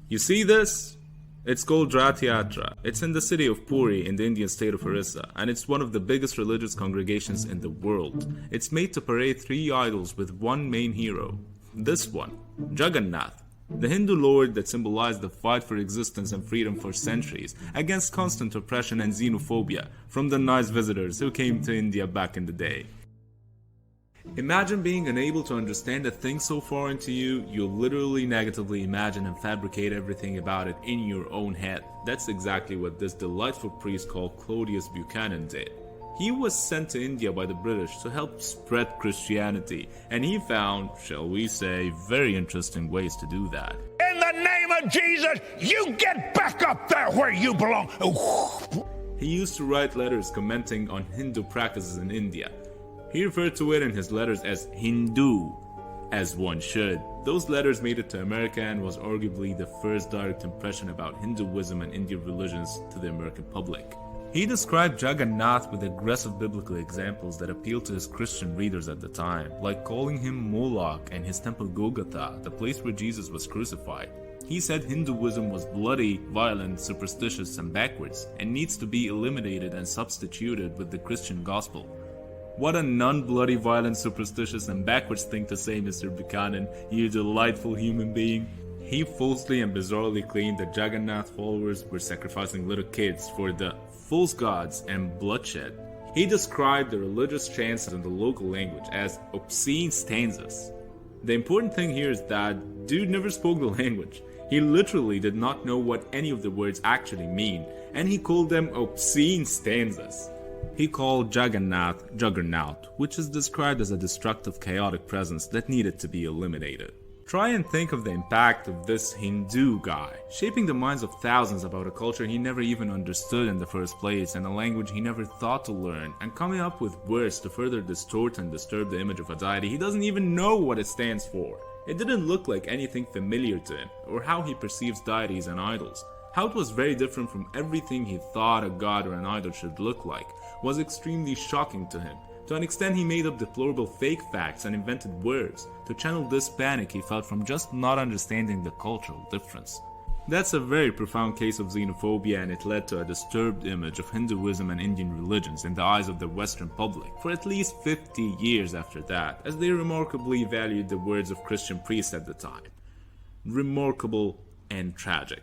You see this? It's called Rath Yatra. It's in the city of Puri in the Indian state of Odisha, and it's one of the biggest religious congregations in the world. It's made to parade 3 idols with one main hero. This one, Jagannath, the Hindu lord that symbolized the fight for existence and freedom for centuries against constant oppression and xenophobia from the nice visitors who came to India back in the day. Imagine being unable to understand a thing so foreign to you, you'll literally negatively imagine and fabricate everything about it in your own head. That's exactly what this delightful priest called Claudius Buchanan did. He was sent to India by the British to help spread Christianity, and he found, shall we say, very interesting ways to do that. In the name of Jesus, you get back up there where you belong! He used to write letters commenting on Hindu practices in India. He referred to it in his letters as Hindu, as one should. Those letters made it to America and was arguably the first direct impression about Hinduism and Indian religions to the American public. He described Jagannath with aggressive biblical examples that appealed to his Christian readers at the time, like calling him Moloch and his temple Golgotha, the place where Jesus was crucified. He said Hinduism was bloody, violent, superstitious, and backwards, and needs to be eliminated and substituted with the Christian gospel. What a non-bloody, violent, superstitious, and backwards thing to say, Mr. Buchanan, you delightful human being. He falsely and bizarrely claimed that Jagannath followers were sacrificing little kids for the false gods and bloodshed. He described the religious chants in the local language as obscene stanzas. The important thing here is that dude never spoke the language. He literally did not know what any of the words actually mean, and he called them obscene stanzas. He called Jagannath Juggernaut, which is described as a destructive, chaotic presence that needed to be eliminated. Try and think of the impact of this Hindu guy, shaping the minds of thousands about a culture he never even understood in the first place and a language he never thought to learn, and coming up with words to further distort and disturb the image of a deity he doesn't even know what it stands for. It didn't look like anything familiar to him, or how he perceives deities and idols. How it was very different from everything he thought a god or an idol should look like was extremely shocking to him. To an extent, he made up deplorable fake facts and invented words to channel this panic he felt from just not understanding the cultural difference. That's a very profound case of xenophobia, and it led to a disturbed image of Hinduism and Indian religions in the eyes of the Western public for at least 50 years after that, as they remarkably valued the words of Christian priests at the time. Remarkable and tragic.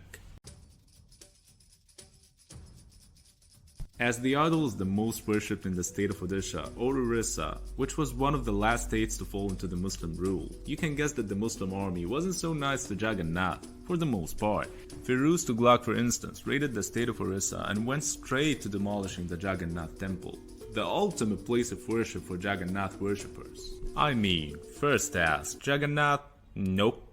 As the idol is the most worshipped in the state of Odisha, or Orissa, which was one of the last states to fall into the Muslim rule, you can guess that the Muslim army wasn't so nice to Jagannath, for the most part. Firuz Tughlaq, for instance, raided the state of Orissa and went straight to demolishing the Jagannath temple, the ultimate place of worship for Jagannath worshippers. I mean, first ask, Jagannath? Nope.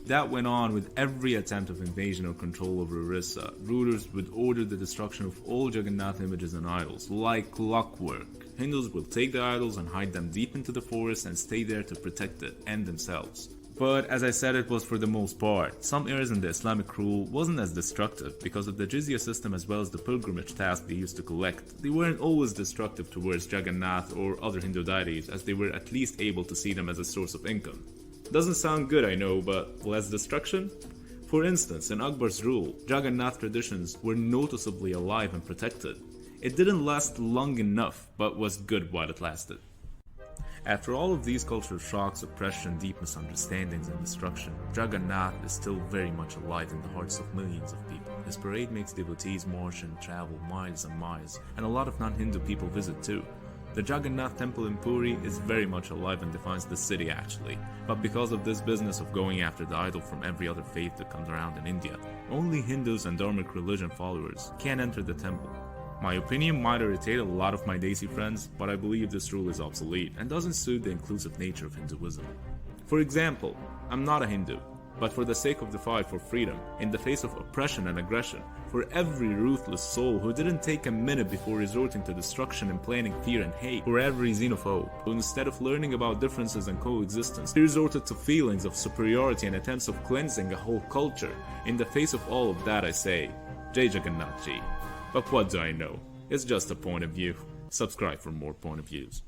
That went on with every attempt of invasion or control over Orissa. Rulers would order the destruction of all Jagannath images and idols, like clockwork. Hindus will take the idols and hide them deep into the forest and stay there to protect it and themselves. But as I said, it was for the most part. Some areas in the Islamic rule wasn't as destructive because of the jizya system as well as the pilgrimage task they used to collect. They weren't always destructive towards Jagannath or other Hindu deities, as they were at least able to see them as a source of income. Doesn't sound good, I know, but less destruction? For instance, in Akbar's rule, Jagannath traditions were noticeably alive and protected. It didn't last long enough, but was good while it lasted. After all of these cultural shocks, oppression, deep misunderstandings, and destruction, Jagannath is still very much alive in the hearts of millions of people. His parade makes devotees march and travel miles and miles, and a lot of non-Hindu people visit too. The Jagannath temple in Puri is very much alive and defines the city actually, but because of this business of going after the idol from every other faith that comes around in India, only Hindus and Dharmic religion followers can enter the temple. My opinion might irritate a lot of my Desi friends, but I believe this rule is obsolete and doesn't suit the inclusive nature of Hinduism. For example, I'm not a Hindu, but for the sake of the fight for freedom, in the face of oppression and aggression, for every ruthless soul who didn't take a minute before resorting to destruction and planning fear and hate, for every xenophobe who instead of learning about differences and coexistence, resorted to feelings of superiority and attempts of cleansing a whole culture, in the face of all of that I say, Jai Jagannath Ji. But what do I know? It's just a point of view. Subscribe for more point of views.